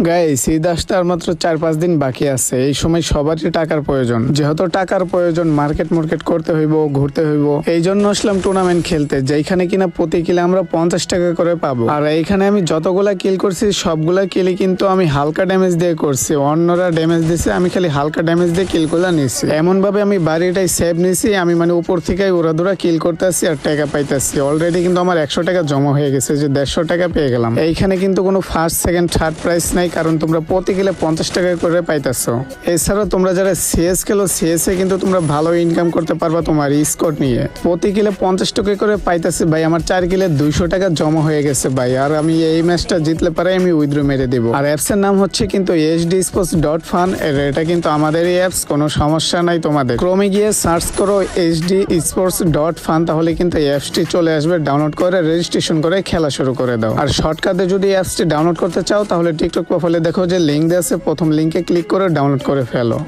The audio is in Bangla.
গাইস ঈদ আসতে আর মাত্র 4-5 দিন বাকি আছে। এই সময় সবারই টাকার প্রয়োজন, যেহেতু টাকার প্রয়োজন মার্কেট করতে হইব, ঘুরতে হইব। এই জন্য আসলাম টুর্নামেন্ট খেলতে, যেখানে কিনা প্রতি কিলে আমরা 50 টাকা করে পাবো। আর এইখানে আমি যতগুলা কিল করছি সবগুলা কিলে কিন্তু আমি হালকা ড্যামেজ দিয়ে করছি, অন্যরা ড্যামেজ দিছে, আমি খালি হালকা ড্যামেজ দিয়ে কিল গুলা নিছি। এমন ভাবে আমি বাড়িটাই সেভ নিছি, আমি মানে উপর থেকে উড়াদুরা কিল করতেছি আর টাকা পাইতেছি। অলরেডি কিন্তু আমার 100 টাকা জমা হয়ে গেছে, যে 150 টাকা পেয়ে গেলাম। এইখানে কিন্তু কোনো ফার্স্ট সেকেন্ড থার্ড প্রাইস নাই, কারণ তোমরা প্রতি কিলে 50 টাকা করে পাইতেছো। এছাড়া তোমরা যারা সিএস খেলো, সিএস এ কিন্তু তোমরা ভালো ইনকাম করতে পারবা তোমার স্কোর নিয়ে। প্রতি কিলে 50 টাকা করে পাইতেছে ভাই। আমার 4 কিলে 200 টাকা জমা হয়ে গেছে ভাই। আর আমি এই ম্যাচটা জিতলে পারে আমি উইথড্র মেরে দেবো। আর অ্যাপস এর নাম হচ্ছে কিন্তু hd-sports.fun। এটা কিন্তু আমাদের এই অ্যাপস, কোনো সমস্যা নাই। তোমাদের ক্রোমে গিয়ে সার্চ করো hd-sports.fun, তাহলে কিন্তু এই অ্যাপসটি চলে আসবে। ডাউনলোড করে রেজিস্ট্রেশন করে খেলা শুরু করে দাও। আর শর্টকাটে যদি অ্যাপসটি ডাউনলোড করতে চাও তাহলে টিকটক প্রোফাইলে দেখো যে লিঙ্ক দেওয়া আছে, প্রথম লিঙ্কে ক্লিক করে ডাউনলোড করে ফেলো।